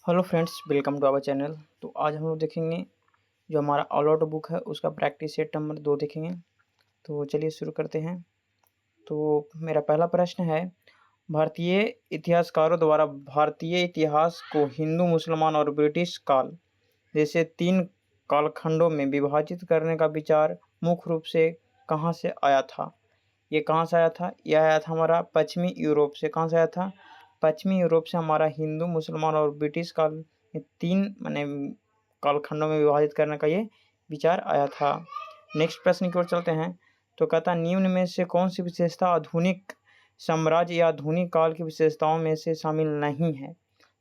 Hello friends, welcome to our channel. तो आज हम लोग देखेंगे जो हमारा ऑल आउट बुक है उसका प्रैक्टिस सेट नंबर 2 देखेंगे। तो चलिए शुरू करते हैं। तो मेरा पहला प्रश्न है, भारतीय इतिहासकारों द्वारा भारतीय इतिहास को हिंदू, मुसलमान और ब्रिटिश काल जैसे 3 कालखंडों में विभाजित करने का विचार मुख्य रूप से कहाँ से आया था? ये कहाँ से आया था? यह आया था हमारा पश्चिमी यूरोप से। कहाँ से आया था? पश्चिमी यूरोप से हमारा हिंदू, मुसलमान और ब्रिटिश काल ये 3 माने कालखंडों में विभाजित करने का ये विचार आया था। नेक्स्ट प्रश्न की ओर चलते हैं। तो कहता निम्न में से कौन सी विशेषता आधुनिक साम्राज्य या आधुनिक काल की विशेषताओं में से शामिल नहीं है?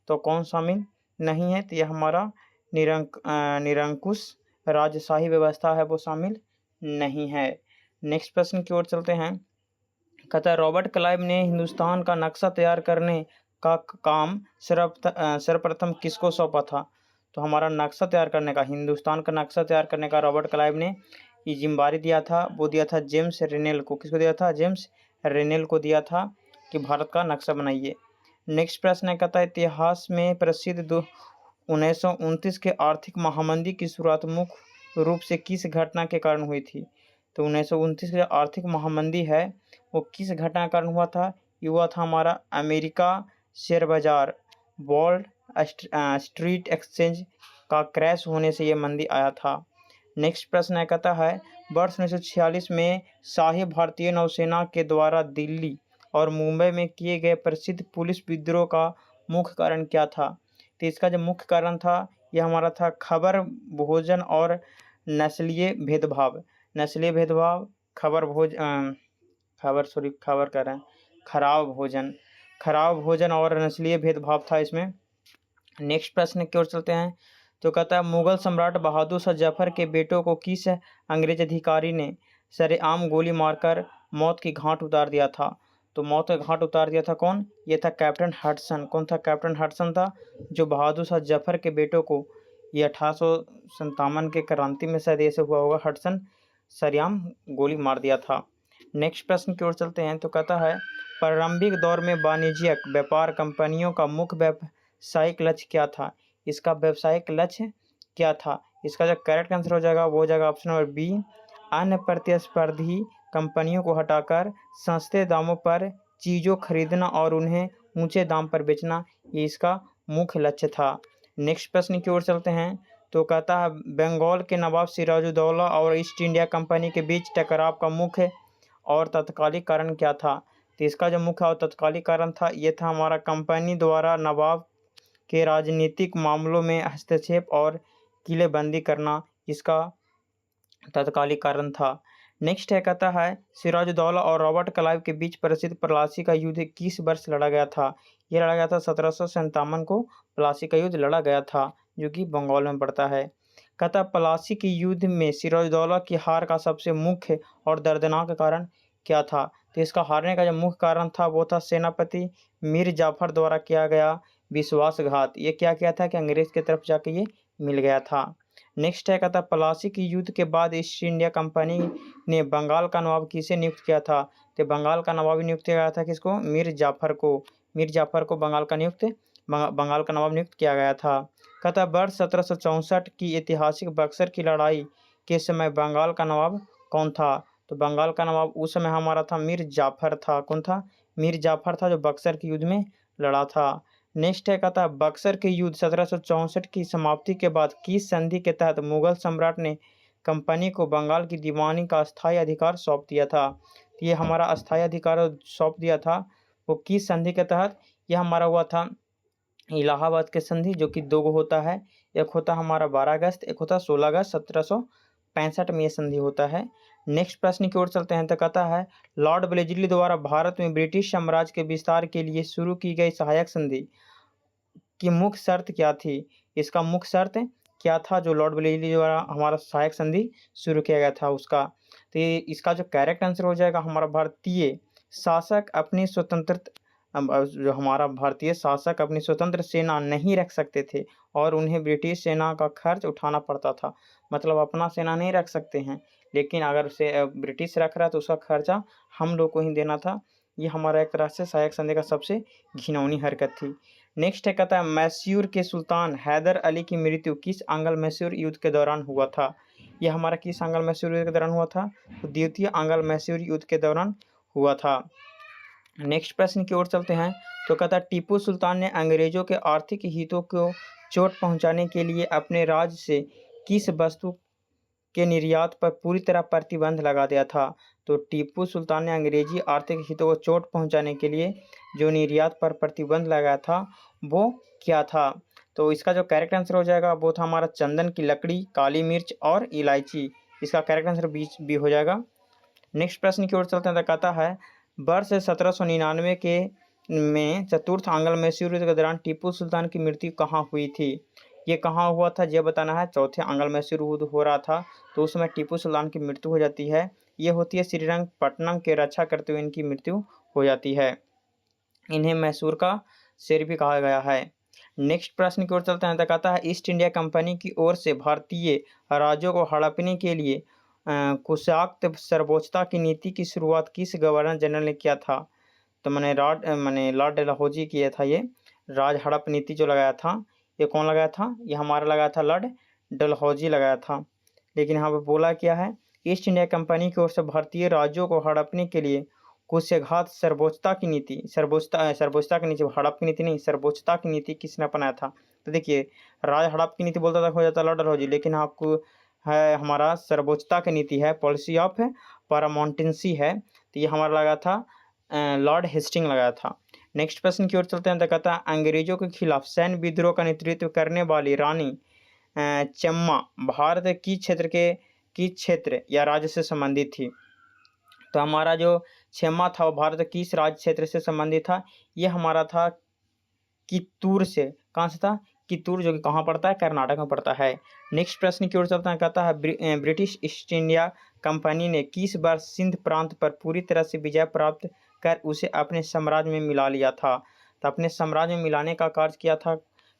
तो कौन शामिल नहीं है? तो यह हमारा निरंकुश राजशाही व्यवस्था है, वो शामिल नहीं है। नेक्स्ट प्रश्न की ओर चलते हैं। कहता है रॉबर्ट क्लाइव ने हिंदुस्तान का नक्शा तैयार करने का काम सर्वप्रथम किसको सौंपा था? तो हमारा नक्शा तैयार करने का, हिंदुस्तान का नक्शा तैयार करने का रॉबर्ट क्लाइव ने ये जिम्मेदारी दिया था, वो दिया था जेम्स रेनेल को। किसको दिया था? जेम्स रेनेल को दिया था कि भारत का नक्शा बनाइए। नेक्स्ट प्रश्न है, कहता है इतिहास में प्रसिद्ध 1929 के आर्थिक महामंदी की शुरुआत मुख्य रूप से किस घटना के कारण हुई थी? तो 1929 की जो आर्थिक महामंदी है वो किस घटना के कारण हुआ था? ये हुआ था हमारा अमेरिका शेयर बाजार, वर्ल्ड स्ट्रीट एक्सचेंज का क्रैश होने से ये मंदी आया था। नेक्स्ट प्रश्न है, कहता है वर्ष 1946 में शाही भारतीय नौसेना के द्वारा दिल्ली और मुंबई में किए गए प्रसिद्ध पुलिस विद्रोह का मुख्य कारण क्या था? तो इसका जो मुख्य कारण था यह हमारा था खबर भोजन और नस्लीय भेदभाव। नस्लीय भेदभाव, खबर कर रहे हैं, खराब भोजन और नस्लीय भेदभाव था इसमें। नेक्स्ट प्रश्न की ओर चलते हैं। तो कहता है मुगल सम्राट बहादुर शाह जफर के बेटों को किस अंग्रेज अधिकारी ने सरेआम गोली मारकर मौत की घाट उतार दिया था? तो मौत का घाट उतार दिया था कौन? ये था कैप्टन हडसन। कौन था? कैप्टन हडसन था, जो बहादुर शाह जफर के बेटों को, ये 1857 के क्रांति में शायद ऐसे हुआ होगा, हडसन सरेआम गोली मार दिया था। नेक्स्ट प्रश्न की ओर चलते हैं। तो कहता है प्रारंभिक दौर में वाणिज्यिक व्यापार कंपनियों का मुख्य व्यावसायिक लक्ष्य क्या था? इसका व्यावसायिक लक्ष्य क्या था? इसका जो करेक्ट आंसर हो जाएगा वो हो जाएगा ऑप्शन नंबर बी, अन्य प्रतिस्पर्धी कंपनियों को हटाकर सस्ते दामों पर चीज़ों खरीदना और उन्हें ऊंचे दाम पर बेचना, ये इसका मुख्य लक्ष्य था। नेक्स्ट प्रश्न की ओर चलते हैं। तो कहता है बंगाल के नवाब सिराजुद्दौला और ईस्ट इंडिया कंपनी के बीच टकराव का मुख्य और तत्कालिक कारण क्या था? तो इसका जो मुख्य और तत्कालिक कारण था ये था हमारा कंपनी द्वारा नवाब के राजनीतिक मामलों में हस्तक्षेप और किलेबंदी करना, इसका तत्कालिक कारण था। नेक्स्ट है, कहता है सिराजुद्दौला और रॉबर्ट क्लाइव के बीच प्रसिद्ध प्लासी का युद्ध किस वर्ष लड़ा गया था? ये लड़ा गया था 1757 को प्लासी का युद्ध लड़ा गया था, जो कि बंगाल में पड़ता है। कहता प्लासी के युद्ध में सिराजुद्दौला की हार का सबसे मुख्य और दर्दनाक कारण क्या था? तो इसका हारने का जो मुख्य कारण था वो था सेनापति मीर जाफर द्वारा किया गया विश्वासघात। ये क्या किया था कि अंग्रेज की तरफ जाके ये मिल गया था। नेक्स्ट है, कहता प्लासी के युद्ध के बाद ईस्ट इंडिया कंपनी ने बंगाल का नवाब किसे नियुक्त किया था? तो बंगाल का नवाब नियुक्त किया गया था किसको? मीर जाफर को। मीर जाफर को बंगाल का नवाब नियुक्त किया गया था। कहता वर्ष 1764 की ऐतिहासिक बक्सर की लड़ाई के समय बंगाल का नवाब कौन था? तो बंगाल का नवाब उस समय हमारा था मीर जाफर था। कौन था? मीर जाफर था, जो बक्सर के युद्ध में लड़ा था। नेक्स्ट है, कहता है बक्सर के युद्ध 1764 की समाप्ति के बाद किस संधि के तहत मुगल सम्राट ने कंपनी को बंगाल की दीवानी का अस्थायी अधिकार सौंप दिया था? तो ये हमारा अस्थायी अधिकार सौंप दिया था वो किस संधि के तहत? यह हमारा हुआ था इलाहाबाद के संधि, जो कि 2 होता है। एक होता हमारा 12 अगस्त, एक होता 16 अगस्त 1765 में ये संधि होता है। नेक्स्ट प्रश्न की ओर चलते हैं। तो कहता है लॉर्ड वेलेस्ली द्वारा भारत में ब्रिटिश साम्राज्य के विस्तार के लिए शुरू की गई सहायक संधि की मुख्य शर्त क्या थी? इसका मुख्य शर्त क्या था जो लॉर्ड वेलेस्ली द्वारा हमारा सहायक संधि शुरू किया गया था उसका? तो इसका जो करेक्ट आंसर हो जाएगा हमारा भारतीय शासक अपनी जो हमारा भारतीय शासक अपनी स्वतंत्र सेना नहीं रख सकते थे और उन्हें ब्रिटिश सेना का खर्च उठाना पड़ता था। मतलब अपना सेना नहीं रख सकते हैं, लेकिन अगर से ब्रिटिश रख रहा है तो उसका खर्चा हम लोग को ही देना था। ये हमारा एक तरह से सहायक संधि का सबसे घिनौनी हरकत थी। नेक्स्ट है कहता है मैसूर के सुल्तान हैदर अली की मृत्यु किस आंग्ल मैसूर युद्ध के दौरान हुआ था। यह हमारा किस आंग्ल मैसूर युद्ध के दौरान हुआ था, तो द्वितीय आंग्ल मैसूर युद्ध के दौरान हुआ था। नेक्स्ट प्रश्न की ओर चलते हैं। तो कहता है टीपू सुल्तान ने अंग्रेजों के आर्थिक हितों को चोट पहुंचाने के लिए अपने राज्य से किस वस्तु के निर्यात पर पूरी तरह प्रतिबंध लगा दिया था। तो टीपू सुल्तान ने अंग्रेजी आर्थिक हितों को चोट पहुंचाने के लिए जो निर्यात पर प्रतिबंध लगाया था वो क्या था। तो इसका जो करेक्ट आंसर हो जाएगा वो था हमारा चंदन की लकड़ी, काली मिर्च और इलायची। इसका करेक्ट आंसर बी हो जाएगा। नेक्स्ट प्रश्न की ओर चलते हैं। तो कहता है वर्ष 1799 के में चतुर्थ आंग्ल मैसूर युद्ध के दौरान टीपू सुल्तान की मृत्यु कहाँ हुई थी। ये कहाँ हुआ था ये बताना है। चौथे आंग्ल मैसूर युद्ध हो रहा था तो उस समय टीपू सुल्तान की मृत्यु हो जाती है। ये होती है श्रीरंगपट्टनम के रक्षा करते हुए इनकी मृत्यु हो जाती है। इन्हें मैसूर का शेर भी कहा गया है। नेक्स्ट प्रश्न की ओर चलते हैं। तो कहता है ईस्ट इंडिया कंपनी की ओर से भारतीय राज्यों को हड़पने के लिए कुशाक्त सर्वोच्चता की नीति की शुरुआत किस गवर्नर जनरल ने किया था। तो मैंने लॉर्ड डलहौजी किया था। ये राज हड़प नीति जो लगाया था ये कौन लगाया था, ये हमारा लगाया था लॉर्ड डलहौजी लगाया था। लेकिन यहाँ पर बोला क्या है, ईस्ट इंडिया कंपनी की ओर से भारतीय राज्यों को हड़पने के लिए कुशघात सर्वोच्चता की नीति, सर्वोच्चता की नीति, हड़प की नीति नहीं, सर्वोच्चता की नीति किसने अपनाया था। तो देखिए राज हड़प की नीति बोलता था हो जाता लॉर्ड डलहौजी, लेकिन आपको है हमारा सर्वोच्चता की नीति है, पॉलिसी ऑफ पैरामाउंटेंसी है, तो ये हमारा लगा था लॉर्ड हेस्टिंग लगाया था। नेक्स्ट प्रश्न की ओर चलते हैं। तो कहता है अंग्रेजों के खिलाफ सैन्य विद्रोह का नेतृत्व करने वाली रानी चम्मा भारत की क्षेत्र या राज्य से संबंधित थी। तो हमारा जो चम्मा था वो भारत किस राज्य क्षेत्र से संबंधित था, ये हमारा था कित्तूर से। कहाँ से था, कित्तूर, जो कि कहाँ पड़ता है, कर्नाटक में पड़ता है। नेक्स्ट प्रश्न की ओर चलते हैं। कहता है ब्रिटिश ईस्ट इंडिया कंपनी ने किस बार सिंध प्रांत पर पूरी तरह से विजय प्राप्त कर उसे अपने साम्राज्य में मिला लिया था। तो अपने साम्राज्य में मिलाने का कार्य किया था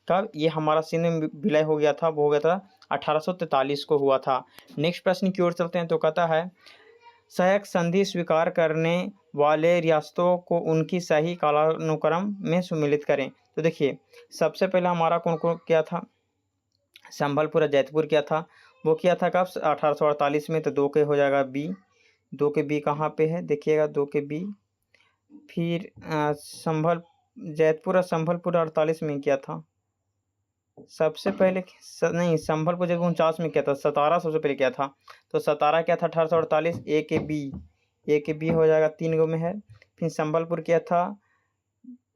कब, ये हमारा सिंध में विलय हो गया था, वो हो गया था 1843 को हुआ था। नेक्स्ट प्रश्न की ओर चलते हैं। तो कहता है सहायक संधि स्वीकार करने वाले रियासतों को उनकी सही कालानुक्रम में सम्मिलित करें। तो देखिए सबसे पहला हमारा कौन कौन किया था, संबलपुर जैतपुर किया था, वो किया था कब 1848 में। तो 2 के हो जाएगा बी, 2 के बी कहाँ पे है देखिएगा, 2 के बी। फिर जैतपुर और संबलपुर 48 में किया था सबसे पहले, नहीं संबलपुर जब 49 में किया था, सतारा सबसे पहले किया था। तो सतारा क्या था 1848, ए के बी हो जाएगा, 3 गो में है। फिर संबलपुर किया था,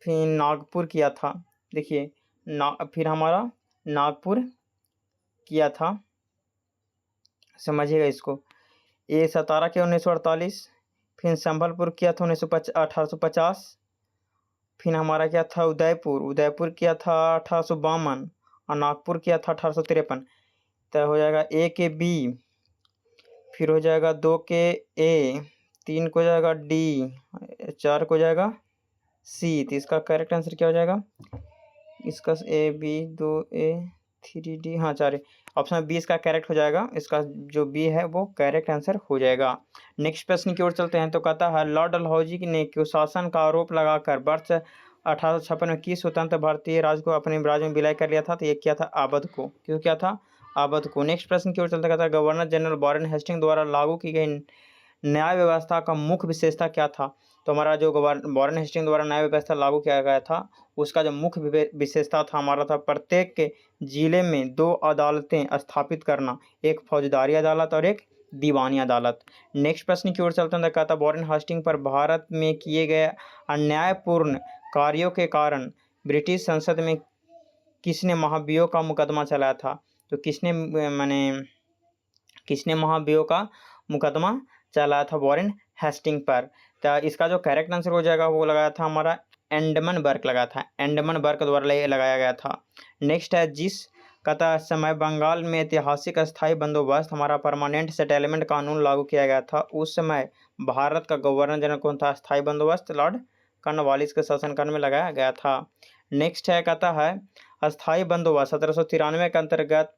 फिर नागपुर किया था, देखिए फिर हमारा नागपुर किया था, समझिएगा इसको। ये सतारा के 1948, फिर संबलपुर किया था 1850, फिर हमारा क्या था उदयपुर किया था 1852 और नागपुर किया था 1853। तो हो जाएगा ए के बी, फिर हो जाएगा 2 के ए, 3 को जाएगा डी, 4 को जाएगा सी। तो इसका करेक्ट आंसर क्या हो जाएगा, इसका ए बी 2 ए 3 डी, हाँ 4 ऑप्शन बी इसका करेक्ट हो जाएगा। इसका जो बी है वो करेक्ट आंसर हो जाएगा। नेक्स्ट प्रश्न की ओर चलते हैं। तो कहता है लॉर्ड डलहौजी ने कुशासन का आरोप लगाकर वर्ष 1856 में किस स्वतंत्र भारतीय राज्य को अपने राज्य में विलय कर लिया था। तो ये क्या था, अवध को, क्यों क्या था, अवध को। नेक्स्ट प्रश्न की ओर चलते कहता है गवर्नर जनरल वॉरेन हेस्टिंग द्वारा लागू की गई न्याय व्यवस्था का मुख्य विशेषता क्या था। तो हमारा जो वॉरेन हेस्टिंग द्वारा न्याय व्यवस्था लागू किया गया था उसका जो मुख्य विशेषता था हमारा था प्रत्येक के जिले में 2 अदालतें स्थापित करना, एक फौजदारी अदालत और एक दीवानी अदालत। नेक्स्ट प्रश्न की ओर चलते हैं। कहता वॉरेन हेस्टिंग पर भारत में किए गए अन्यायपूर्ण कार्यों के कारण ब्रिटिश संसद में किसने महाभियोग का मुकदमा चलाया था। तो किसने महाभियोग का मुकदमा चलाया था वॉरेन हेस्टिंग पर। तो इसका जो करेक्ट आंसर हो जाएगा वो लगाया था हमारा एंडमन बर्क लगाया था, एंडमन बर्क द्वारा लगाया गया था। नेक्स्ट है जिस कथा समय बंगाल में ऐतिहासिक स्थायी बंदोबस्त हमारा परमानेंट सेटलमेंट कानून लागू किया गया था, उस समय भारत का गवर्नर जनरल कौन था, स्थायी बंदोबस्त लॉर्ड कॉर्नवालिस के शासनकाल में लगाया गया था। नेक्स्ट है कहता है अस्थायी बंदोबस्त 1793 के अंतर्गत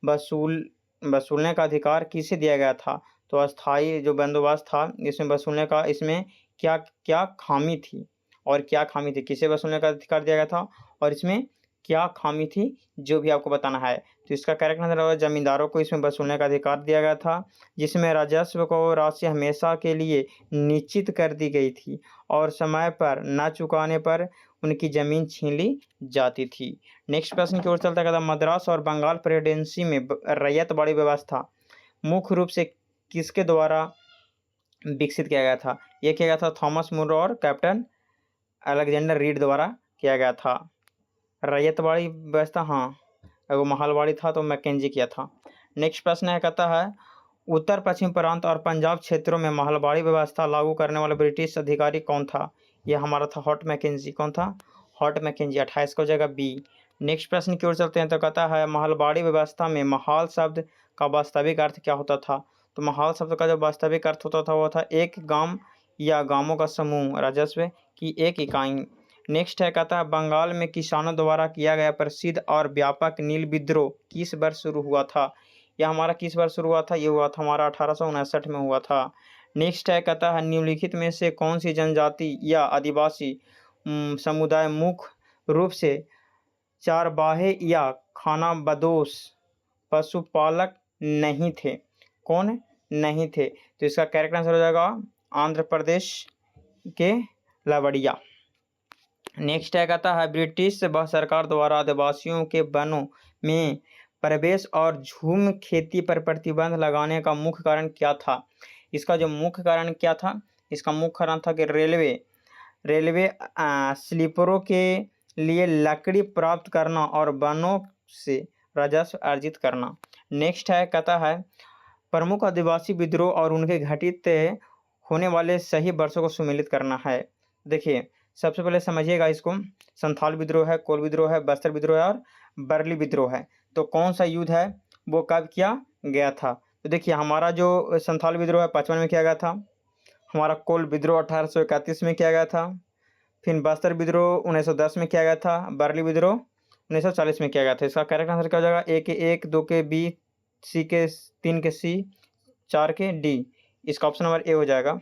वसूलने का अधिकार किसे दिया गया था। तो अस्थाई जो बंदोबस्त था इसमें वसूलने का, इसमें क्या क्या खामी थी, और क्या खामी थी, किसे वसूलने का अधिकार दिया गया था और इसमें क्या खामी थी, जो भी आपको बताना है। तो इसका करेक्ट आंसर होगा जमींदारों को इसमें वसूलने का अधिकार दिया गया था, जिसमें राजस्व को राशि हमेशा के लिए निश्चित कर दी गई थी और समय पर न चुकाने पर उनकी जमीन छीन ली जाती थी। नेक्स्ट प्रश्न की ओर चलता है, मद्रास और बंगाल प्रेसिडेंसी में रैयतवाड़ी व्यवस्था मुख्य रूप से किसके द्वारा विकसित किया गया था। यह किया गया था थॉमस मुर और कैप्टन अलेक्जेंडर रीड द्वारा किया गया था। रैयतवाड़ी व्यवस्था, हाँ वो महलवाड़ी था तो मैकेंजी किया था। नेक्स्ट प्रश्न है, कहता है उत्तर पश्चिम प्रांत और पंजाब क्षेत्रों में महलवाड़ी व्यवस्था लागू करने वाला ब्रिटिश अधिकारी कौन था। यह हमारा था हॉट मैकेंजी। कौन था? Hot McKenzie. 28 का हो जाएगा बी। नेक्स्ट प्रश्न की ओर चलते हैं, तो कहता है महलवाड़ी व्यवस्था में महाल शब्द का वास्तविक अर्थ क्या होता था। तो महाल शब्द का जो वास्तविक अर्थ होता था वो था एक गांव या गांवों का समूह, राजस्व की एक इकाई। नेक्स्ट है, कहता है बंगाल में किसानों द्वारा किया गया प्रसिद्ध और व्यापक नील विद्रोह किस वर्ष शुरू हुआ था। यह हमारा किस वर्ष शुरू हुआ था। ये हुआ था हमारा 1859 में हुआ था। नेक्स्ट है, कहता है निम्नलिखित में से कौन सी जनजाति या आदिवासी समुदाय मुख्य रूप से चारवाहे या खानाबदोश पशुपालक नहीं थे। कौन नहीं थे? तो इसका करेक्ट आंसर हो जाएगा आंध्र प्रदेश के लावड़िया। नेक्स्ट है, कहता है ब्रिटिश सरकार द्वारा आदिवासियों के वनों में प्रवेश और झूम खेती पर प्रतिबंध लगाने का मुख्य कारण क्या था। इसका जो मुख्य कारण क्या था, इसका मुख्य कारण था कि रेलवे स्लीपरों के लिए लकड़ी प्राप्त करना और वनों से राजस्व अर्जित करना। नेक्स्ट है, कहता है प्रमुख आदिवासी विद्रोह और उनके घटित होने वाले सही वर्षों को सुमेलित करना है। देखिए सबसे पहले समझिएगा इसको, संथाल विद्रोह है, कोल विद्रोह है, बस्तर विद्रोह है और बर्ली विद्रोह है। तो कौन सा युद्ध है वो कब किया गया था। तो देखिए हमारा जो संथाल विद्रोह है 55 में किया गया था, हमारा कोल विद्रोह 1831 में किया गया था, फिर बस्तर विद्रोह 1910 में किया गया था, बर्ली विद्रोह 1940 में किया गया था। इसका करेक्ट आंसर क्या हो जाएगा, ए के 1, 2 के बी, सी के 3 के सी, 4 के डी। इसका ऑप्शन नंबर ए हो जाएगा।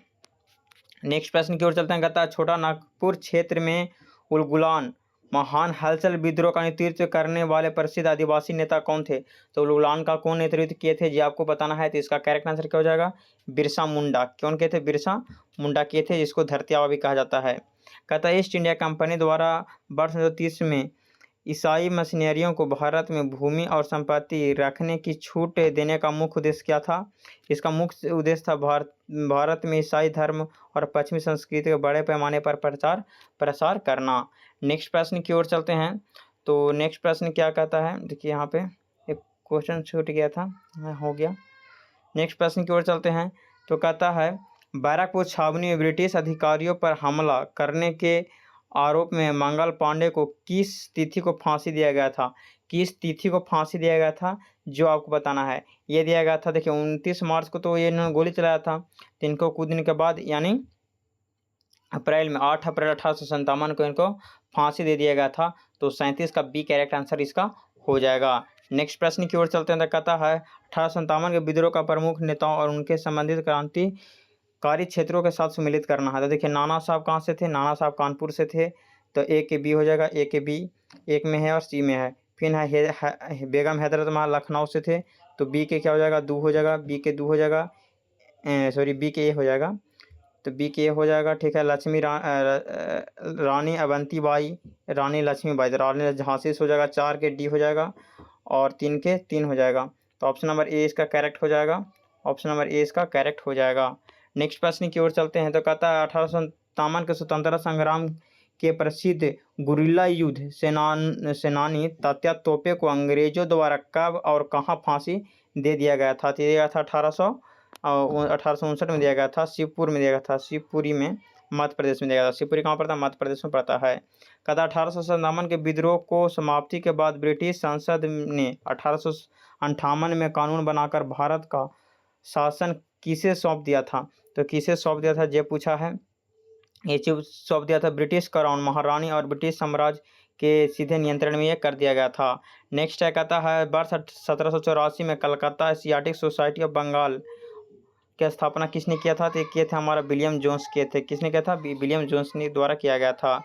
नेक्स्ट प्रश्न की ओर चलते हैं, कहता है छोटा नागपुर क्षेत्र में उलगुलान महान हलचल विद्रोह का नेतृत्व करने वाले प्रसिद्ध आदिवासी नेता कौन थे। तो उलगुलान का कौन नेतृत्व किए थे ये आपको बताना है। तो इसका करेक्ट आंसर क्या हो जाएगा, बिरसा मुंडा। कौन किए थे? बिरसा मुंडा किए थे, जिसको धरती आबा भी कहा जाता है। कहता है ईस्ट इंडिया कंपनी द्वारा वर्ष 1930 में ईसाई मशीनरियों को भारत में भूमि और संपत्ति रखने की छूट देने का मुख्य उद्देश्य क्या था। इसका मुख्य उद्देश्य था भारत में ईसाई धर्म और पश्चिमी संस्कृति का बड़े पैमाने पर प्रचार प्रसार करना। नेक्स्ट प्रश्न की ओर चलते हैं। तो नेक्स्ट प्रश्न क्या कहता है, देखिए यहाँ पे एक क्वेश्चन छूट गया था, हो गया। नेक्स्ट प्रश्न की ओर चलते हैं। तो कहता है बैरकपुर छावनी में ब्रिटिश अधिकारियों पर हमला करने के आरोप में मंगल पांडे को किस तिथि को फांसी दिया गया था। किस तिथि को फांसी दिया गया था जो आपको बताना है। ये दिया गया था, देखिए 29 मार्च को तो ये इन्होंने गोली चलाया था, तो इनको कुछ दिन के बाद यानी अप्रैल में 8 अप्रैल 1857 को इनको फांसी दे दिया गया था। तो 37 का बी करेक्ट आंसर इसका हो जाएगा। नेक्स्ट प्रश्न की ओर चलते हैं। तो कहता है 1857 के विद्रोह का प्रमुख नेताओं और उनके संबंधित क्रांतिकारी क्षेत्रों के साथ सम्मिलित करना है। तो देखिए नाना साहब कहाँ से थे, नाना साहब कानपुर से थे, तो ए के बी हो जाएगा। ए के बी एक में है और सी में है। फिर है बेगम हैदरत महल लखनऊ से थे, तो बी के क्या हो जाएगा, दो हो जाएगा, बी के दो हो जाएगा, सॉरी बी के ए हो जाएगा, तो बी के ए हो जाएगा। ठीक है, रानी अवंतीबाई, रानी लक्ष्मीबाई, तो रानी झांसी से हो जाएगा। 4 के डी हो जाएगा और 3 के 3 हो जाएगा। तो ऑप्शन नंबर ए इसका करेक्ट हो जाएगा। ऑप्शन नंबर ए इसका करेक्ट हो जाएगा। नेक्स्ट प्रश्न की ओर चलते हैं। तो कहता है 1857 के स्वतंत्रता संग्राम के प्रसिद्ध गुरिल्ला युद्ध सेनानी तात्या तोपे को अंग्रेजों द्वारा कब और कहाँ फांसी दे दिया गया था। दिया गया था 1859 में दिया गया था, शिवपुर में दिया गया था, शिवपुरी में मध्य प्रदेश में दिया गया था। शिवपुरी कहाँ पड़ता है? मध्य प्रदेश में पड़ता है। कहता 1857 के विद्रोह को समाप्ति के बाद ब्रिटिश संसद ने 1858 में कानून बनाकर भारत का शासन किसे सौंप दिया था। तो किसे सौंप दिया था ये पूछा है। ये सौंप दिया था ब्रिटिश क्राउन महारानी और ब्रिटिश साम्राज्य के सीधे नियंत्रण में ये कर दिया गया था। नेक्स्ट है, कहता है वर्ष 1784 में Calcutta Asiatic Society of Bengal की स्थापना किसने किया था? तो ये किए थे हमारा विलियम जोन्स किए थे। किसने किया था? विलियम जोन्स ने द्वारा किया गया था।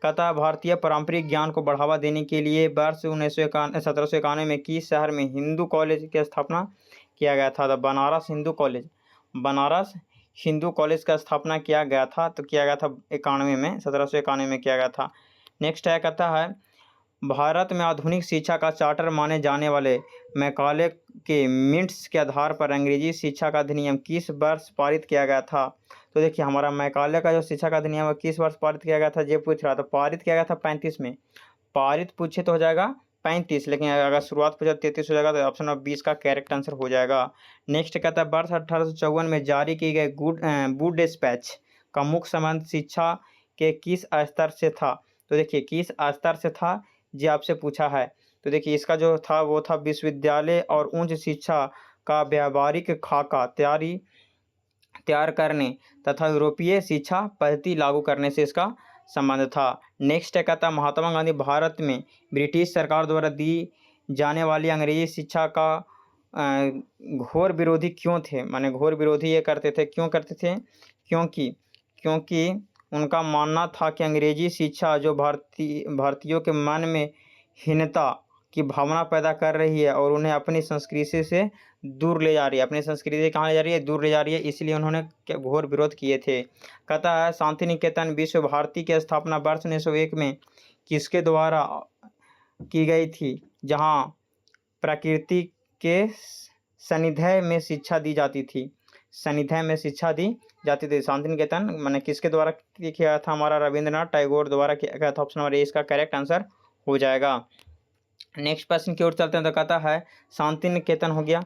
कहता है भारतीय पारंपरिक ज्ञान को बढ़ावा देने के लिए वर्ष 1791 में किस शहर में हिंदू कॉलेज की स्थापना किया गया था? तो बनारस हिंदू कॉलेज, बनारस हिंदू कॉलेज का स्थापना किया गया था। तो किया गया था 91 में, 1791 में किया गया था। नेक्स्ट है, कहता है भारत में आधुनिक शिक्षा का चार्टर माने जाने वाले मैकाले के मिंट्स के आधार पर अंग्रेजी शिक्षा का अधिनियम किस वर्ष पारित किया गया था? तो देखिए हमारा मैकाले का जो शिक्षा का अधिनियम है किस वर्ष पारित किया गया था, ये पूछ रहा था। पारित किया गया था 35 में। पारित पूछे तो हो जाएगा 35, लेकिन अगर शुरुआत पूछा 33 हो जाएगा, तो ऑप्शन नंबर 20 का करेक्ट आंसर हो जाएगा। नेक्स्ट कहता है वर्ष 1854 में जारी की गई वुड डिस्पैच का मुख्य संबंध शिक्षा के किस स्तर से था? तो देखिए किस स्तर से था, ये आपसे पूछा है। तो देखिए इसका जो था वो था विश्वविद्यालय और उच्च शिक्षा का व्यावहारिक खाका तैयार करने तथा यूरोपीय शिक्षा पद्धति लागू करने से इसका संबंध था। नेक्स्ट है, कहता है महात्मा गांधी भारत में ब्रिटिश सरकार द्वारा दी जाने वाली अंग्रेजी शिक्षा का घोर विरोधी क्यों थे? माने घोर विरोधी ये करते थे, क्यों करते थे? क्योंकि उनका मानना था कि अंग्रेजी शिक्षा जो भारतीयों के मन में हीनता की भावना पैदा कर रही है और उन्हें अपनी संस्कृति से दूर ले जा रही है। अपनी संस्कृति से कहाँ ले जा रही है? दूर ले जा रही है, इसलिए उन्होंने घोर विरोध किए थे। कहता है शांति निकेतन विश्व भारती की स्थापना वर्ष 1901 में किसके द्वारा की गई थी? जहाँ प्रकृति के सानिध्य में शिक्षा दी जाती थी, सानिध्य में शिक्षा दी जाती थी। शांति निकेतन मैंने किसके द्वारा किया था? हमारा रविंद्रनाथ टैगोर द्वारा किया गया था। ऑप्शन नंबर ए इसका करेक्ट आंसर हो जाएगा। नेक्स्ट प्रश्न की ओर चलते हैं। तो कहता है शांति निकेतन हो गया।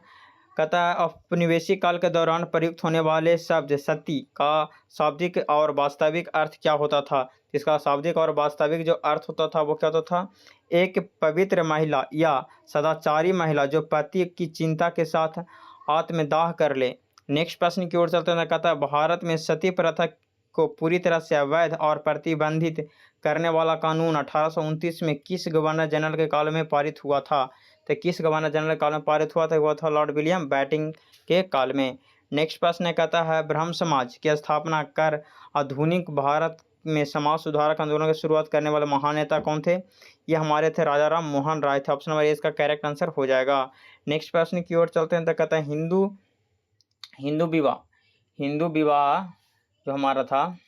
कहता है औपनिवेशिक काल के दौरान प्रयुक्त होने वाले शब्द सती का शाब्दिक और वास्तविक अर्थ क्या होता था? इसका शाब्दिक और वास्तविक जो अर्थ होता था वो क्या होता था? एक पवित्र महिला या सदाचारी महिला जो पति की चिंता के साथ आत्मदाह कर ले। नेक्स्ट प्रश्न की ओर चलते हैं। कहता है भारत में सती प्रथा को पूरी तरह से अवैध और प्रतिबंधित करने वाला कानून 1829 में किस गवर्नर जनरल के काल में पारित हुआ था? तो किस गवर्नर जनरल के काल में पारित हुआ था? हुआ था लॉर्ड विलियम बेंटिंक के काल में। नेक्स्ट प्रश्न कहता है ब्रह्म समाज की स्थापना कर आधुनिक भारत में समाज सुधारक आंदोलन की शुरुआत करने वाले महान नेता कौन थे? ये हमारे थे राजा राम मोहन राय थे। ऑप्शन नंबर ए इसका करेक्ट आंसर हो जाएगा। नेक्स्ट प्रश्न की ओर चलते हैं। तो कहता है हिंदू विवाह जो हमारा था,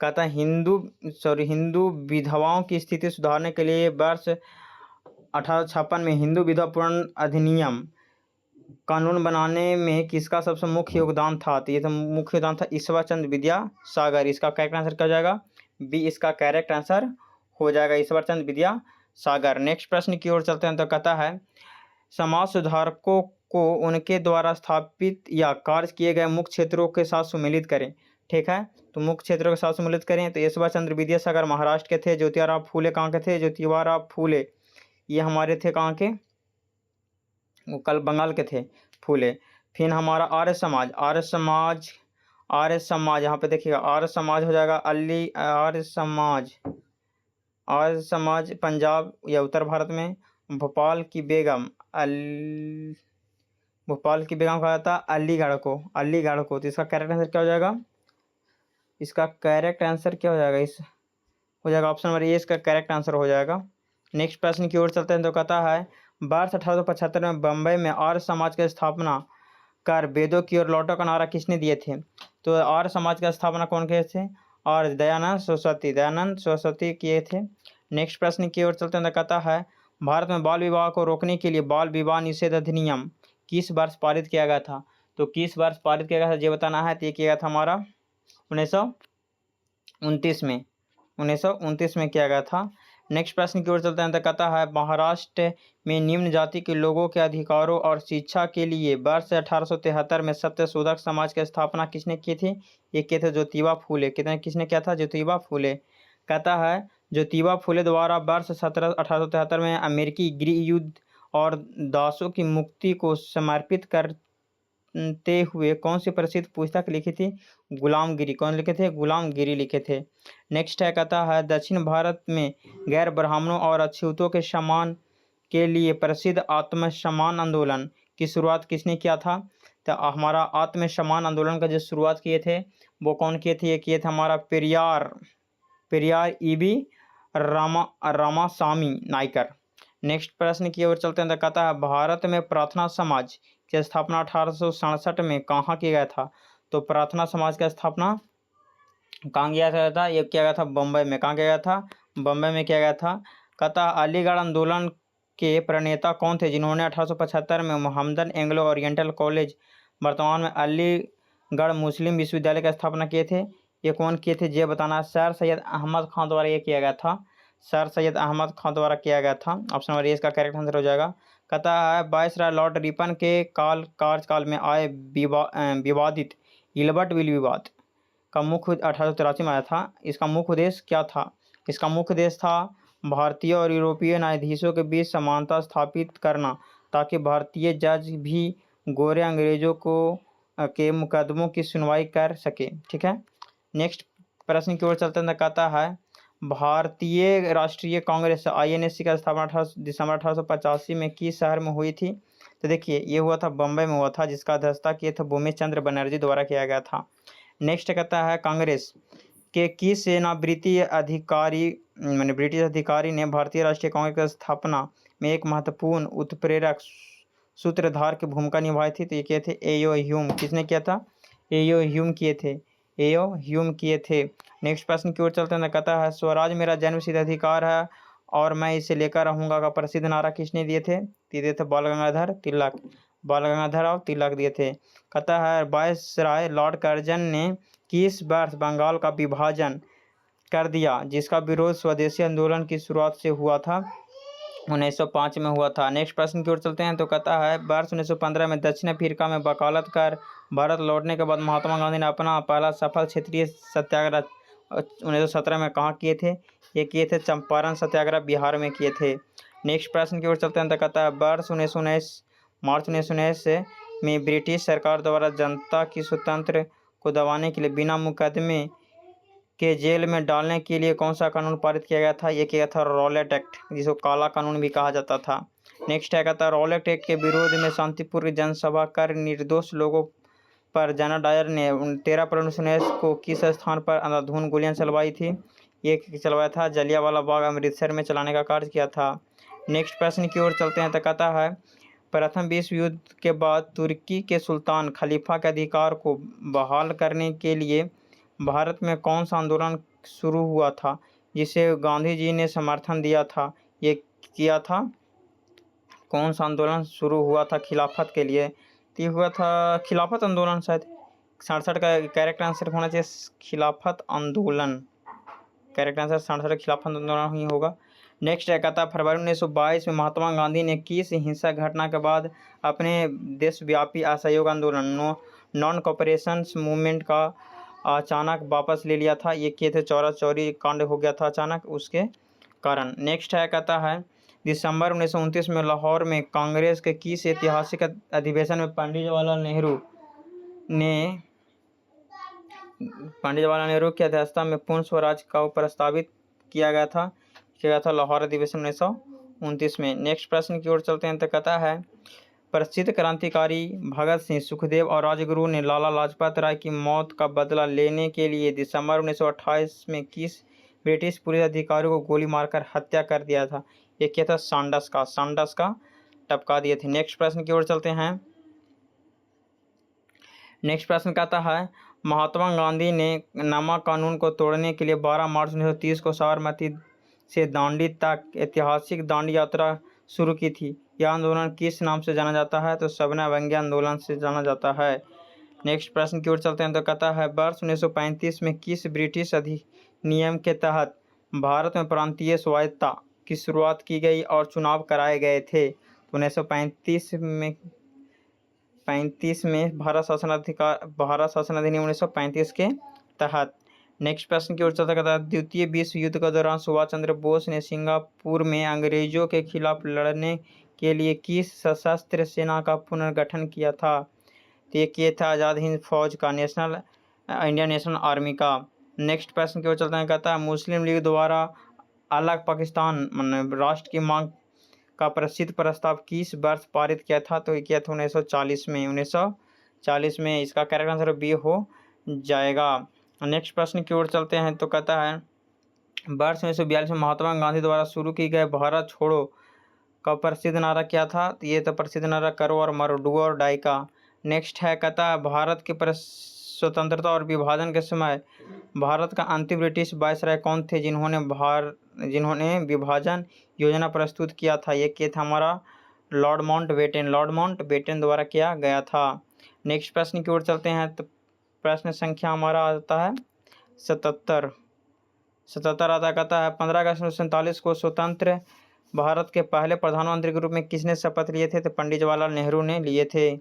कहता है हिंदू विधवाओं की स्थिति सुधारने के लिए वर्ष 1856 में हिंदू विधवा पुनर्विवाह अधिनियम कानून बनाने में किसका सबसे मुख्य योगदान था? तो ये तो मुख्य योगदान था ईश्वर चंद्र विद्यासागर। इसका करेक्ट आंसर क्या हो जाएगा? बी इसका करेक्ट आंसर हो जाएगा, ईश्वर चंद्र विद्यासागर। नेक्स्ट प्रश्न की ओर चलते हैं। तो कहता है समाज सुधारकों को उनके द्वारा स्थापित या कार्य किए गए मुख्य क्षेत्रों के साथ सम्मिलित करें। ठीक है, तो मुख्य क्षेत्रों के साथ सम्मिलित करें। तो ईश्वर चंद्र विद्यासागर महाराष्ट्र के थे। ज्योतिराव फूले कहाँ के थे? ज्योतिराव फूले ये हमारे थे कहाँ के? वो कल बंगाल के थे फूले। फिर हमारा आर्य समाज यहाँ पे देखिएगा आर्य समाज हो जाएगा आर्य समाज पंजाब या उत्तर भारत में। भोपाल की बेगम कहा जाता अलीगढ़ को। तो इसका करेक्ट आंसर क्या हो जाएगा? इसका करेक्ट आंसर क्या हो जाएगा? इस हो जाएगा ऑप्शन नंबर ए इसका करेक्ट आंसर हो जाएगा। नेक्स्ट प्रश्न की ओर चलते हैं। तो कहता है वर्ष 1875 में बम्बई में आर्य समाज की स्थापना कर वेदों की ओर लौटो का नारा किसने दिए थे? तो आर्य समाज की स्थापना कौन किए थे? और दयानंद सरस्वती किए थे। नेक्स्ट प्रश्न की ओर चलते हैं। तो कहता है भारत में बाल विवाह को रोकने के लिए बाल विवाह निषेध अधिनियम किस वर्ष पारित किया गया था? तो किस वर्ष पारित किया गया था ये बताना है। तो ये किया गया था हमारा 1929 में किया गया था। नेक्स्ट प्रश्न की ओर चलते हैं। तो कहता है महाराष्ट्र में निम्न जाति के लोगों के अधिकारों और शिक्षा के लिए वर्ष 1873 में सत्यशोधक समाज की स्थापना किसने की थी? ये किए थे ज्योतिबा फूले। किसने किया था? ज्योतिबा फूले। कहता है ज्योतिबा फूले द्वारा वर्ष 1873 में अमेरिकी गृह युद्ध और दासों की मुक्ति को समर्पित करते हुए कौन सी प्रसिद्ध पुस्तक लिखी थी? गुलामगिरी। कौन लिखे थे? गुलामगिरी लिखे थे। नेक्स्ट है, कहता है दक्षिण भारत में गैर ब्राह्मणों और अछूतों के सम्मान के लिए प्रसिद्ध आत्मसम्मान आंदोलन की शुरुआत किसने किया था? तो हमारा आत्मसम्मान आंदोलन का जो शुरुआत किए थे वो कौन किए थे? ये किए थे हमारा पेरियार ईबी रामासामी नायकर। नेक्स्ट प्रश्न की ओर चलते हैं तो कहता है भारत में प्रार्थना समाज की स्थापना 1867 में कहाँ किया गया था? तो प्रार्थना समाज की स्थापना कहाँ किया गया था? ये किया गया था बम्बई में। कहाँ किया गया था? बम्बई में किया गया था। कहता अलीगढ़ आंदोलन के प्रणेता कौन थे जिन्होंने 1875 में मोहम्मदन एंग्लो ओरिएंटल कॉलेज वर्तमान में अलीगढ़ मुस्लिम विश्वविद्यालय की स्थापना किए थे? ये कौन किए थे ये बताना। सर सैयद अहमद खान द्वारा ये किया गया था। सर सैयद अहमद खान द्वारा किया गया था। ऑप्शन नंबर ए इसका करेक्ट आंसर हो जाएगा। कहता है वायसराय लॉर्ड रिपन के कार्यकाल में आए विवादित इल्बर्ट विल विवाद का मुख्य 1883 में आया था। इसका मुख्य उद्देश्य क्या था? इसका मुख्य उद्देश्य था भारतीय और यूरोपीय न्यायाधीशों के बीच समानता स्थापित करना ताकि भारतीय जज भी गोरे अंग्रेजों के मुकदमों की सुनवाई कर सके। ठीक है, नेक्स्ट प्रश्न की ओर चलते हैं। कहता है भारतीय राष्ट्रीय कांग्रेस INSC का स्थापना 18 दिसंबर 1885 में किस शहर में हुई थी? तो देखिए ये हुआ था बम्बई में हुआ था, जिसका अध्यक्षता किए थे भूमिश चंद्र बनर्जी द्वारा किया गया था। नेक्स्ट कहता है कांग्रेस के किस सेनावृत्ति अधिकारी माने ब्रिटिश अधिकारी ने भारतीय राष्ट्रीय कांग्रेस की स्थापना में एक महत्वपूर्ण उत्प्रेरक सूत्रधार की भूमिका निभाई थी? तो ये किए थे एओ ह्यूम। किसने किया था? एओ ह्यूम किए थे। एओ ह्यूम किए थे। नेक्स्ट प्रश्न की ओर चलते हैं। कहता है स्वराज मेरा जन्मसिद्ध अधिकार है और मैं इसे लेकर रहूँगा का प्रसिद्ध नारा किसने दिए थे? दिए थे बाल गंगाधर तिलक। बाल गंगाधर और तिलक दिए थे। कहता है वायसराय लॉर्ड कर्जन ने किस वर्ष बंगाल का विभाजन कर दिया जिसका विरोध स्वदेशी आंदोलन की शुरुआत से हुआ था? 1905 में हुआ था। नेक्स्ट प्रश्न की ओर चलते हैं। तो कहता है वर्ष 1915 में दक्षिण अफ्रीका में वकालत कर भारत लौटने के बाद महात्मा गांधी ने अपना पहला सफल क्षेत्रीय सत्याग्रह 1917 में कहाँ किए थे? ये किए थे चंपारण सत्याग्रह बिहार में किए थे। नेक्स्ट प्रश्न की ओर चलते हैं। तो कहता है वर्ष 1919 मार्च 1919 में ब्रिटिश सरकार द्वारा जनता की स्वतंत्र को दबाने के लिए बिना मुकदमे के जेल में डालने के लिए कौन सा कानून पारित किया गया था? ये किया था रॉलेट एक्ट, जिसको काला कानून भी कहा जाता था। नेक्स्ट है कहता है रॉलेट एक्ट के विरोध में शांतिपूर्ण जनसभा कर निर्दोष लोगों पर जनरल डायर ने 13 फरवरी 1919 को किस स्थान पर अंधाधुंध गोलियां चलवाई थी? ये चलवाया था जलियांवाला बाग अमृतसर में चलाने का कार्य किया था। नेक्स्ट प्रश्न की ओर चलते हैं। तो कहता है प्रथम विश्व युद्ध के बाद तुर्की के सुल्तान खलीफा के अधिकार को बहाल करने के लिए भारत में कौन सा आंदोलन शुरू हुआ था जिसे गांधी जी ने समर्थन दिया था? ये किया था कौन सा आंदोलन शुरू हुआ था खिलाफत के लिए? तो ये हुआ था खिलाफत आंदोलन। शायद 67 का करेक्ट आंसर होना चाहिए खिलाफत आंदोलन। करेक्ट आंसर 67 खिलाफत आंदोलन ही होगा। नेक्स्ट है कहता है फरवरी 1922 में महात्मा गांधी ने किस हिंसक घटना के बाद अपने देशव्यापी असहयोग आंदोलन नॉन कॉपरेशन मूवमेंट का अचानक वापस ले लिया था? ये किए थे चौरा चौरी कांड हो गया था अचानक उसके कारण। नेक्स्ट है कहता है दिसंबर 1929 में लाहौर में कांग्रेस के किस ऐतिहासिक अधिवेशन में पंडित जवाहरलाल नेहरू की अध्यक्षता में पूर्ण स्वराज का प्रस्तावित किया गया था लाहौर अधिवेशन 1929 में। नेक्स्ट प्रश्न की ओर चलते हैं। तो कहता है प्रसिद्ध क्रांतिकारी भगत सिंह, सुखदेव और राजगुरु ने लाला लाजपत राय की मौत का बदला लेने के लिए दिसंबर 1928 में किस ब्रिटिश पुलिस अधिकारी को गोली मारकर हत्या कर दिया था? ये क्या था? सांडस का टपका दिए थे। नेक्स्ट प्रश्न की ओर चलते हैं। नेक्स्ट प्रश्न कहता है महात्मा गांधी ने नमक कानून को तोड़ने के लिए 12 मार्च 1930 को साबरमती से दांडी तक ऐतिहासिक दांडी यात्रा शुरू की थी। यह आंदोलन किस नाम से जाना जाता है? तो सविनय अवज्ञा आंदोलन से जाना जाता है। नेक्स्ट प्रश्न की ओर चलते हैं। तो कहता है वर्ष 1935 में किस ब्रिटिश अधिनियम के तहत भारत में प्रांतीय स्वायत्तता की शुरुआत की गई और चुनाव कराए गए थे? तो 1935 में भारत शासन अधिनियम 1935 के तहत। नेक्स्ट प्रश्न की ओर चलता कहता है द्वितीय विश्व युद्ध के दौरान सुभाष चंद्र बोस ने सिंगापुर में अंग्रेजों के खिलाफ लड़ने के लिए किस सशस्त्र सेना का पुनर्गठन किया था? तो ये किया था आज़ाद हिंद फौज का, इंडियन नेशनल आर्मी का। नेक्स्ट प्रश्न की ओर चलते हैं। कहता है मुस्लिम लीग द्वारा अलग पाकिस्तान राष्ट्र की मांग का प्रसिद्ध प्रस्ताव किस वर्ष पारित किया था? तो ये किया था 1940 में। 40 में। इसका करेक्ट आंसर बी हो जाएगा। नेक्स्ट प्रश्न की ओर चलते हैं, तो कहता है वर्ष 1942 में महात्मा गांधी द्वारा शुरू की गए भारत छोड़ो का प्रसिद्ध नारा क्या था? तो ये तो प्रसिद्ध नारा करो और मरो, डू और डाई का। नेक्स्ट है, कहता है भारत की स्वतंत्रता और विभाजन के समय भारत का अंतिम ब्रिटिश वायसराय कौन थे जिन्होंने विभाजन योजना प्रस्तुत किया था? ये क्या था हमारा? लॉर्ड माउंटबेटन द्वारा किया गया था। नेक्स्ट प्रश्न की ओर चलते हैं, तो प्रश्न संख्या हमारा आता है 77 आता, कहता है 15 अगस्त 1947 को स्वतंत्र भारत के पहले प्रधानमंत्री के रूप में किसने शपथ लिए थे? तो पंडित जवाहरलाल नेहरू ने लिए थे।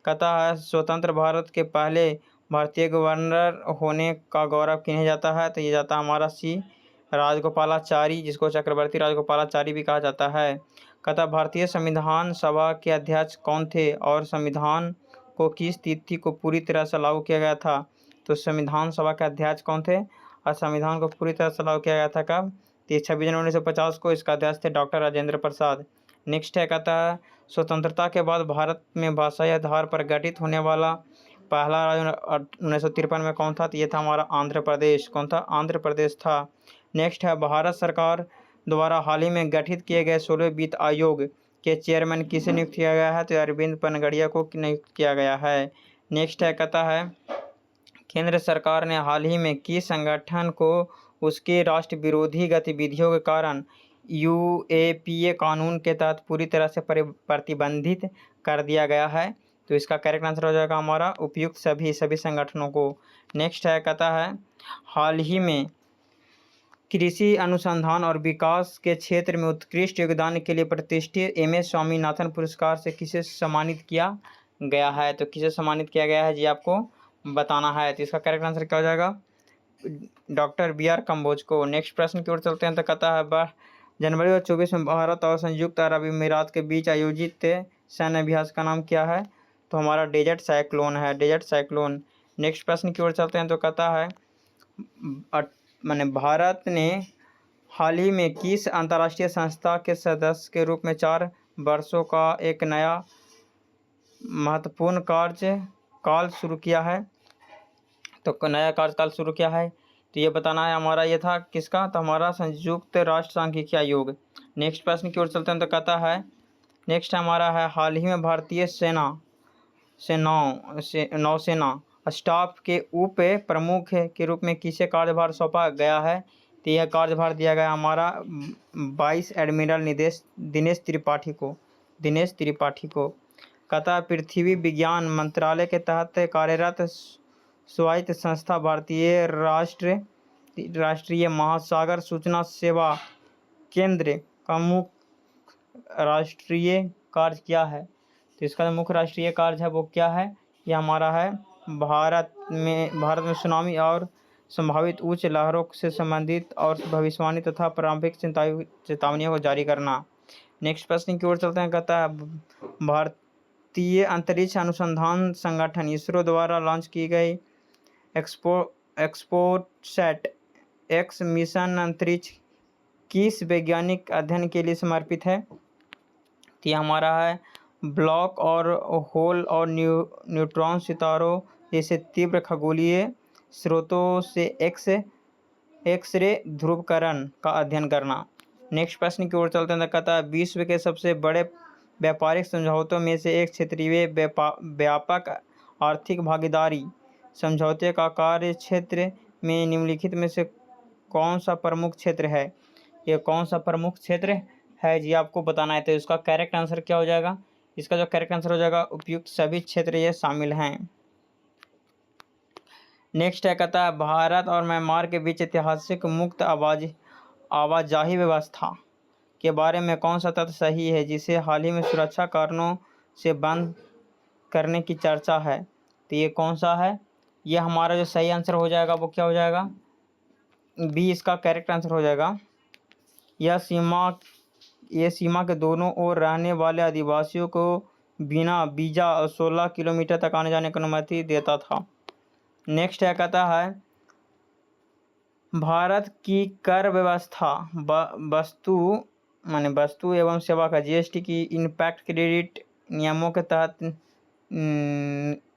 कहता है स्वतंत्र भारत के पहले भारतीय गवर्नर होने का गौरव किन्हें जाता है? तो ये जाता है हमारा सी राजगोपालाचारी, जिसको चक्रवर्ती राजगोपालाचारी भी कहा जाता है। कहता भारतीय संविधान सभा के अध्यक्ष कौन थे और संविधान को किस तिथि को पूरी तरह से लागू किया गया था? तो संविधान सभा के अध्यक्ष कौन थे और संविधान को पूरी तरह से लागू किया गया था कब? 26 जनवरी 1950 को। इसका अध्यक्ष थे डॉक्टर राजेंद्र प्रसाद। नेक्स्ट है, कहता है स्वतंत्रता के बाद भारत में भाषाई आधार पर गठित होने वाला पहला राज्य 1953 में कौन था? तो ये था हमारा आंध्र प्रदेश। कौन था? आंध्र प्रदेश था। नेक्स्ट है, भारत सरकार द्वारा हाल ही में गठित किए गए 16वें वित्त आयोग के चेयरमैन किसे नियुक्त किया गया है? तो अरविंद पनगड़िया को नियुक्त किया गया है। नेक्स्ट है, कहता है केंद्र सरकार ने हाल ही में किस संगठन को उसके राष्ट्र विरोधी गतिविधियों के कारण यूएपीए कानून के तहत पूरी तरह से प्रतिबंधित कर दिया गया है? तो इसका करेक्ट आंसर हो जाएगा हमारा उपयुक्त सभी संगठनों को। नेक्स्ट है, कहता है हाल ही में कृषि अनुसंधान और विकास के क्षेत्र में उत्कृष्ट योगदान के लिए प्रतिष्ठित एमएस स्वामीनाथन पुरस्कार से किसे सम्मानित किया गया है? तो किसे सम्मानित किया गया है जी आपको बताना है। तो इसका करेक्ट आंसर क्या हो जाएगा? Doctor B R. कम्बोज को। नेक्स्ट प्रश्न की ओर चलते हैं, तो कहता है जनवरी 2024 में भारत और संयुक्त अरब अमीरात के बीच आयोजित सैन्य अभ्यास का नाम क्या है? तो हमारा डेजर्ट साइक्लोन है, डेजर्ट साइक्लोन। नेक्स्ट प्रश्न की ओर चलते हैं, तो कहता है भारत ने हाल ही में किस अंतर्राष्ट्रीय संस्था के सदस्य के रूप में 4 वर्षों का एक नया महत्वपूर्ण कार्यकाल शुरू किया है? तो नया कार्यकाल शुरू किया है, तो ये बताना है हमारा। ये था किसका? तो हमारा संयुक्त राष्ट्र सांख्यिकी आयोग। नेक्स्ट प्रश्न की ओर चलते हैं, तो कहता है नेक्स्ट हमारा है हाल ही में भारतीय नौसेना स्टाफ के उप प्रमुख के रूप में किसे कार्यभार सौंपा गया है? तो यह कार्यभार दिया गया हमारा वाइस एडमिरल दिनेश त्रिपाठी को। कहता पृथ्वी विज्ञान मंत्रालय के तहत कार्यरत स्वायत्त संस्था भारतीय राष्ट्रीय महासागर सूचना सेवा केंद्र का मुख्य राष्ट्रीय कार्य क्या है? तो इसका मुख्य राष्ट्रीय कार्य है वो क्या है? यह हमारा है भारत में सुनामी और संभावित उच्च लहरों से संबंधित और भविष्यवाणी तथा प्रारंभिक चेतावनियों को जारी करना। नेक्स्ट प्रश्न की ओर चलते हैं, कहता है भारतीय अंतरिक्ष अनुसंधान संगठन इसरो द्वारा लॉन्च की गई एक्सपोसैट एक्स मिशन अंतरिक्ष किस वैज्ञानिक अध्ययन के लिए समर्पित है? तो यह हमारा है ब्लैक और होल और न्यूट्रॉन सितारों जैसे तीव्र खगोलीय स्रोतों से एक्स-रे ध्रुवकरण का अध्ययन करना। नेक्स्ट प्रश्न की ओर चलते हैं, कहता है विश्व के सबसे बड़े व्यापारिक समझौतों में से एक क्षेत्रीय व्यापक आर्थिक भागीदारी समझौते का कार्य क्षेत्र में निम्नलिखित में से कौन सा प्रमुख क्षेत्र है? ये कौन सा प्रमुख क्षेत्र है जी आपको बताना है। तो इसका करेक्ट आंसर क्या हो जाएगा? इसका जो करेक्ट आंसर हो जाएगा उपयुक्त सभी क्षेत्र ये शामिल हैं। नेक्स्ट है, कहता है भारत और म्यांमार के बीच ऐतिहासिक मुक्त आवाजाही व्यवस्था के बारे में कौन सा तथ्य सही है जिसे हाल ही में सुरक्षा कारणों से बंद करने की चर्चा है? तो ये कौन सा है? ये हमारा जो सही आंसर हो जाएगा वो क्या हो जाएगा? बी इसका करेक्ट आंसर हो जाएगा। यह सीमा के दोनों ओर रहने वाले आदिवासियों को बिना वीजा और 16 किलोमीटर तक आने जाने की अनुमति देता था। नेक्स्ट है, कहता है भारत की कर व्यवस्था वस्तु एवं सेवा का जीएसटी की इम्पैक्ट क्रेडिट नियमों के तहत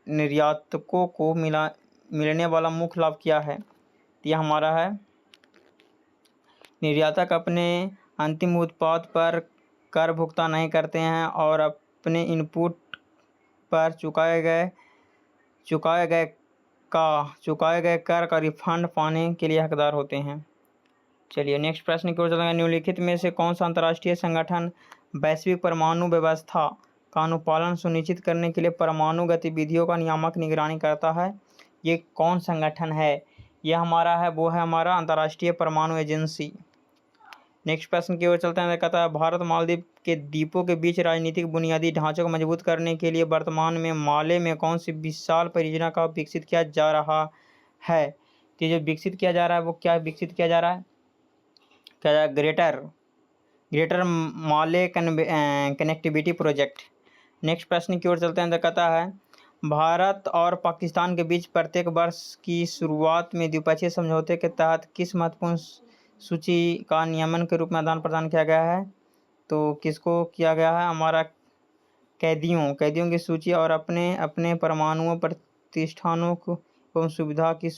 निर्यातकों को मिलने वाला मुख्य लाभ क्या है? तो यह हमारा है, निर्यातक अपने अंतिम उत्पाद पर कर भुगतान नहीं करते हैं और अपने इनपुट पर चुकाए गए कर का रिफंड पाने के लिए हकदार होते हैं। चलिए नेक्स्ट प्रश्न की ओर चलेंगे। निम्नलिखित में से कौन सा अंतर्राष्ट्रीय संगठन वैश्विक परमाणु व्यवस्था का अनुपालन सुनिश्चित करने के लिए परमाणु गतिविधियों का नियामक निगरानी करता है? ये कौन संगठन है? यह हमारा है, वो है हमारा अंतर्राष्ट्रीय परमाणु एजेंसी। नेक्स्ट प्रश्न की ओर चलते हैं। कहता है भारत मालदीव के द्वीपों के बीच राजनीतिक बुनियादी ढांचे को मजबूत करने के लिए वर्तमान में माले में कौन सी विशाल परियोजना का विकसित किया जा रहा है? तो जो विकसित किया जा रहा है वो क्या विकसित किया जा रहा है? क्या ग्रेटर माले कनेक्टिविटी प्रोजेक्ट। नेक्स्ट प्रश्न की ओर चलते हैं। कहता है भारत और पाकिस्तान के बीच प्रत्येक वर्ष की शुरुआत में द्विपक्षीय समझौते के तहत किस महत्वपूर्ण सूची का नियमन के रूप में आदान प्रदान किया गया है? तो किसको किया गया है? हमारा कैदियों की सूची और अपने परमाणु प्रतिष्ठानों को एवं सुविधाओं की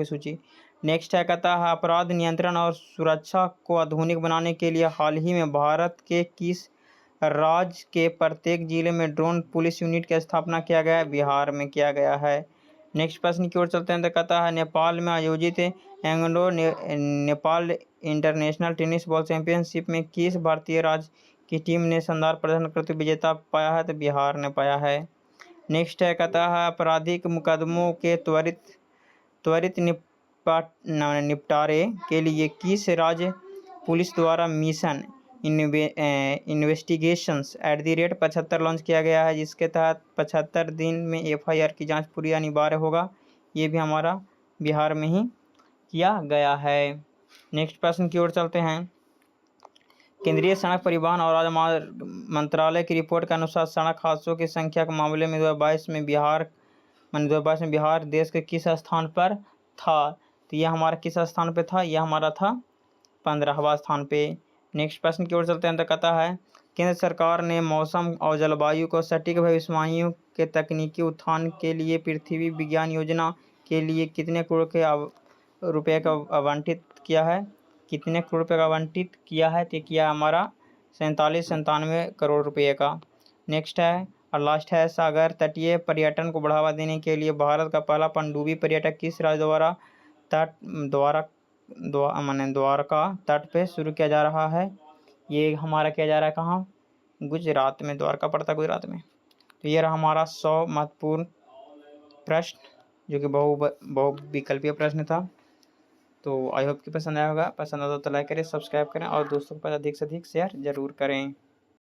सूची। नेक्स्ट है, कहता है अपराध नियंत्रण और सुरक्षा को आधुनिक बनाने के लिए हाल ही में भारत के किस राज्य के प्रत्येक जिले में ड्रोन पुलिस यूनिट की स्थापना किया गया है? बिहार में किया गया है। नेक्स्ट प्रश्न की ओर चलते हैं। तो कहता है नेपाल में आयोजित Anglo Nepal international tennis ball championship में किस भारतीय राज्य की टीम ने शानदार प्रदर्शन करते विजेता पाया है? तो बिहार ने पाया है। नेक्स्ट है, कहता है आपराधिक मुकदमों के त्वरित निपटारे के लिए किस राज्य पुलिस द्वारा मिशन इन्वेस्टिगेशंस @75 लॉन्च किया गया है, जिसके तहत 75 दिन में FIR की जांच पूरी अनिवार्य होगा? ये भी हमारा बिहार में ही किया गया है। नेक्स्ट प्रश्न की ओर चलते हैं। केंद्रीय सड़क परिवहन और राजमार्ग मंत्रालय की रिपोर्ट के अनुसार सड़क हादसों की संख्या के मामले में 2022 में बिहार देश के किस स्थान पर था? तो यह हमारा किस स्थान पे था? यह हमारा था 15वां स्थान पे। नेक्स्ट प्रश्न की ओर चलते हैं। तो कहता है केंद्र सरकार ने मौसम और जलवायु को सटीक भविष्यवाणियों के तकनीकी उत्थान के लिए पृथ्वी विज्ञान योजना के लिए कितने करोड़ रुपये का आवंटित किया है? कितने करोड़ रुपये का आवंटित किया है? तो किया हमारा 97 करोड़ रुपये का। नेक्स्ट है और लास्ट है, सागर तटीय पर्यटन को बढ़ावा देने के लिए भारत का पहला पनडुब्बी पर्यटक किस राज्य द्वारका तट पे शुरू किया जा रहा है? ये हमारा किया जा रहा है कहाँ? गुजरात में। द्वारका पड़ता है गुजरात में। तो ये रहा हमारा 100 महत्वपूर्ण प्रश्न, जो कि बहुविकल्पीय प्रश्न था। तो आई होप कि पसंद आया होगा। पसंद आता तो लाइक करें, सब्सक्राइब करें और दोस्तों के पास अधिक से अधिक शेयर जरूर करें।